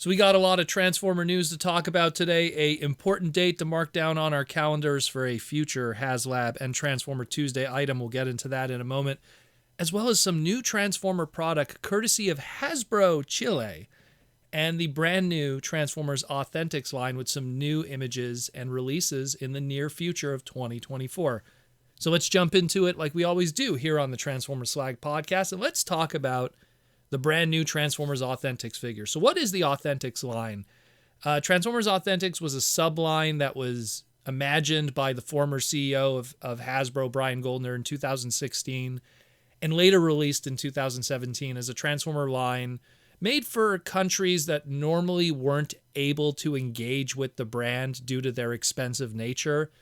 So we got a lot of Transformer news to talk about today, a important date to mark down on our calendars for a future Haslab and Transformer Tuesday item. We'll get into that in a moment, as well as some new Transformer product courtesy of Hasbro Chile and the brand new Transformers Authentics line with some new images and releases in the near future of 2024. So let's jump into it like we always do here on the Transformers Slag podcast, and let's talk about the brand new Transformers Authentics figure. So what is the Authentics line? Transformers Authentics was a subline that was imagined by the former CEO of Hasbro, Brian Goldner, in 2016, and later released in 2017 as a Transformer line made for countries that normally weren't able to engage with the brand due to their expensive nature.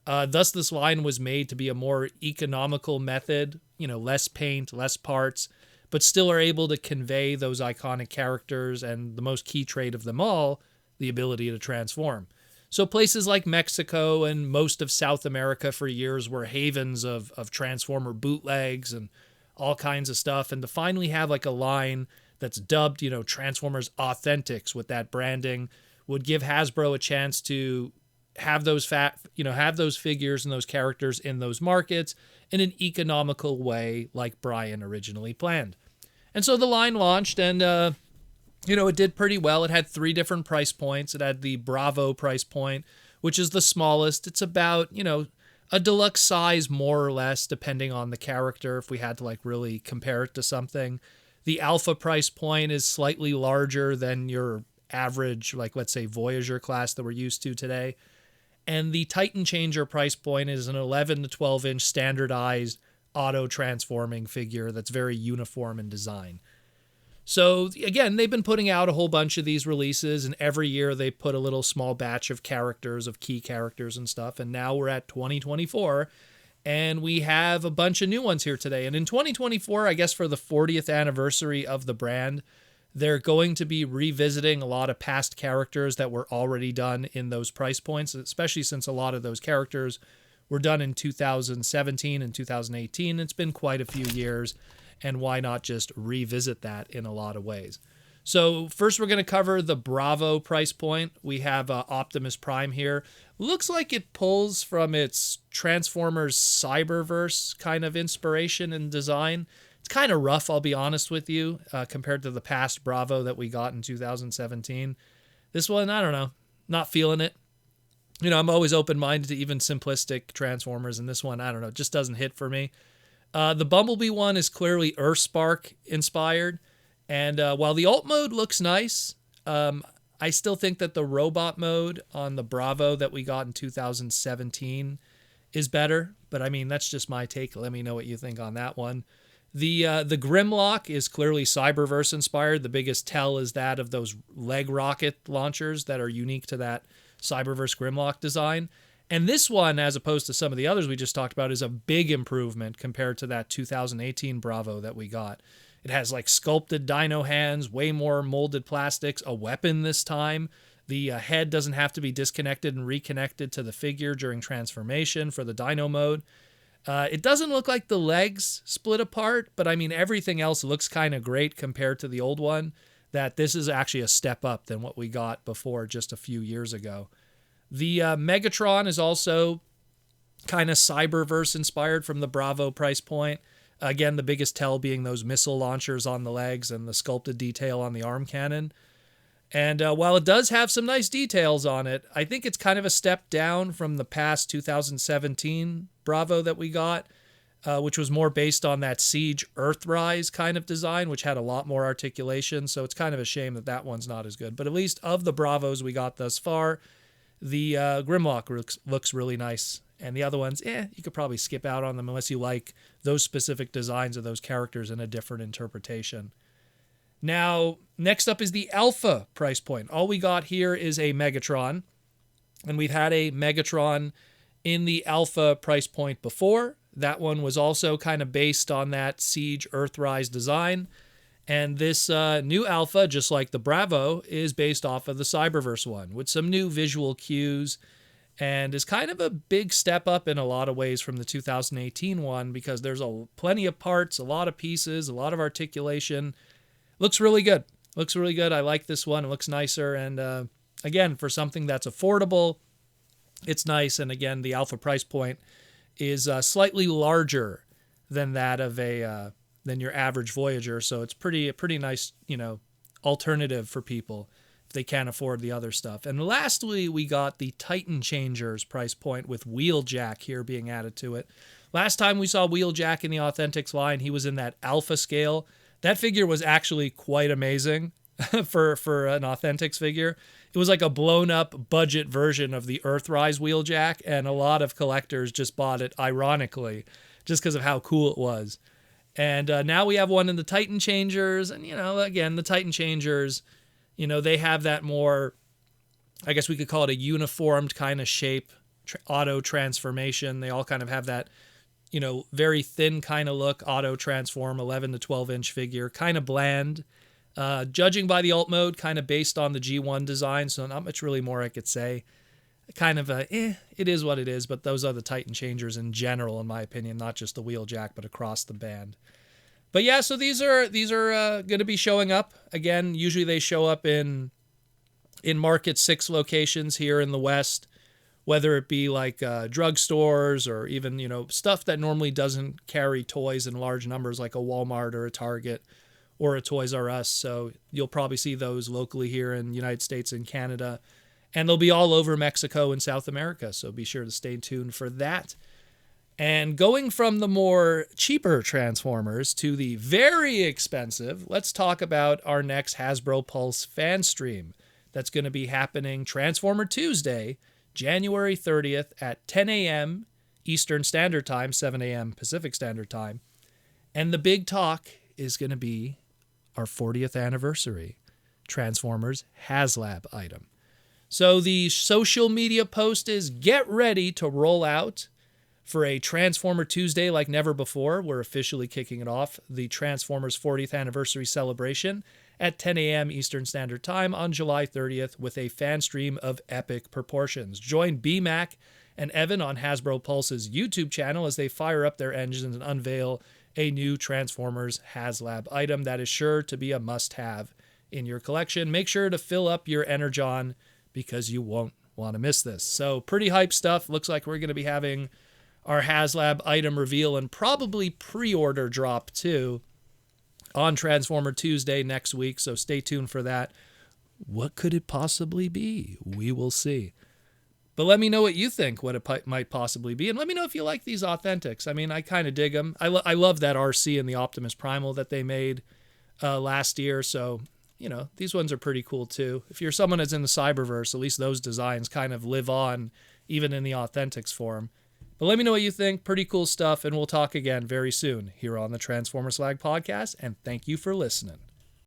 Thus, this line was made to be a more economical method, less paint, less parts, but still are able to convey those iconic characters and the most key trait of them all, the ability to transform. So places like Mexico and most of South America for years were havens of Transformer bootlegs and all kinds of stuff. And to finally have like a line that's dubbed, Transformers Authentics with that branding would give Hasbro a chance to have those have those figures and those characters in those markets in an economical way like Brian originally planned. And so the line launched and, it did pretty well. It had 3 different price points. It had the Bravo price point, which is the smallest. It's about, a deluxe size more or less, depending on the character, if we had to really compare it to something. The Alpha price point is slightly larger than your average, let's say, Voyager class that we're used to today. And the Titan Changer price point is an 11 to 12 inch standardized auto-transforming figure that's very uniform in design. So again, they've been putting out a whole bunch of these releases, and every year they put a little small batch of characters, of key characters and stuff, and now we're at 2024, and we have a bunch of new ones here today. And in 2024, I guess for the 40th anniversary of the brand, they're going to be revisiting a lot of past characters that were already done in those price points, especially since a lot of those characters were done in 2017 and 2018. It's been quite a few years, and why not just revisit that in a lot of ways? So first we're going to cover the Bravo price point. We have Optimus Prime here. Looks like it pulls from its Transformers Cyberverse kind of inspiration and design. It's kind of rough, I'll be honest with you, compared to the past Bravo that we got in 2017. This one, I don't know, not feeling it. I'm always open-minded to even simplistic Transformers, and this one, I don't know, just doesn't hit for me. The Bumblebee one is clearly Earthspark inspired, and while the alt mode looks nice, I still think that the robot mode on the Bravo that we got in 2017 is better, but I mean, that's just my take. Let me know what you think on that one. The Grimlock is clearly Cyberverse inspired. The biggest tell is that of those leg rocket launchers that are unique to that Cyberverse Grimlock design. And this one, as opposed to some of the others we just talked about, is a big improvement compared to that 2018 Bravo that we got. It has sculpted dino hands, way more molded plastics, a weapon this time. The head doesn't have to be disconnected and reconnected to the figure during transformation for the dino mode. It doesn't look like the legs split apart, but I mean, everything else looks kind of great compared to the old one, that this is actually a step up than what we got before just a few years ago. The Megatron is also kind of Cyberverse inspired from the Bravo price point. Again, the biggest tell being those missile launchers on the legs and the sculpted detail on the arm cannon. And while it does have some nice details on it, I think it's kind of a step down from the past 2017 Bravo that we got, which was more based on that Siege Earthrise kind of design, which had a lot more articulation. So it's kind of a shame that that one's not as good. But at least of the Bravos we got thus far, the Grimlock looks really nice. And the other ones, you could probably skip out on them unless you like those specific designs of those characters in a different interpretation. Now, next up is the Alpha price point. All we got here is a Megatron, and we've had a Megatron in the Alpha price point before. That one was also kind of based on that Siege Earthrise design, and this new Alpha, just like the Bravo, is based off of the Cyberverse one, with some new visual cues, and is kind of a big step up in a lot of ways from the 2018 one, because there's plenty of parts, a lot of pieces, a lot of articulation. Looks really good. Looks really good. I like this one. It looks nicer. And again, for something that's affordable, it's nice. And again, the alpha price point is slightly larger than that of than your average Voyager. So it's a pretty nice, alternative for people if they can't afford the other stuff. And lastly, we got the Titan Changers price point with Wheeljack here being added to it. Last time we saw Wheeljack in the Authentics line, he was in that alpha scale. That figure was actually quite amazing for an Authentics figure. It was like a blown up budget version of the Earthrise Wheeljack, and a lot of collectors just bought it ironically just because of how cool it was. And now we have one in the Titan Changers, and again, the Titan Changers, they have that more, I guess we could call it a uniformed kind of shape, auto transformation. They all kind of have that very thin kind of look, auto transform, 11 to 12 inch figure, kind of bland. Judging by the alt mode, kind of based on the G1 design, so not much really more I could say. Kind of it is what it is, but those are the Titan Changers in general, in my opinion, not just the Wheeljack, but across the band. But yeah, so these are going to be showing up again. Usually they show up in Market 6 locations here in the West, whether it be like drugstores or even stuff that normally doesn't carry toys in large numbers, like a Walmart or a Target or a Toys R Us. So you'll probably see those locally here in the United States and Canada. And they'll be all over Mexico and South America, so be sure to stay tuned for that. And going from the more cheaper Transformers to the very expensive, let's talk about our next Hasbro Pulse fan stream. That's going to be happening Transformer Tuesday, January 30th at 10 a.m. Eastern Standard Time, 7 a.m. Pacific Standard Time. And the big talk is going to be our 40th anniversary Transformers Haslab item. So the social media post is get ready to roll out for a Transformer Tuesday like never before. We're officially kicking it off, the Transformers 40th anniversary celebration at 10 a.m. Eastern Standard Time on July 30th with a fan stream of epic proportions. Join BMAC and Evan on Hasbro Pulse's YouTube channel as they fire up their engines and unveil a new Transformers Haslab item that is sure to be a must-have in your collection. Make sure to fill up your Energon because you won't want to miss this. So pretty hype stuff. Looks like we're going to be having our Haslab item reveal and probably pre-order drop too on Transformer Tuesday next week. So stay tuned for that. What could it possibly be? We will see. But let me know what you think, what it might possibly be. And let me know if you like these Authentics. I mean, I kind of dig them. I love that RC and the Optimus Primal that they made last year. So, these ones are pretty cool too. If you're someone that's in the Cyberverse, at least those designs kind of live on even in the Authentics form. But let me know what you think. Pretty cool stuff. And we'll talk again very soon here on the Transformers Slag podcast. And thank you for listening.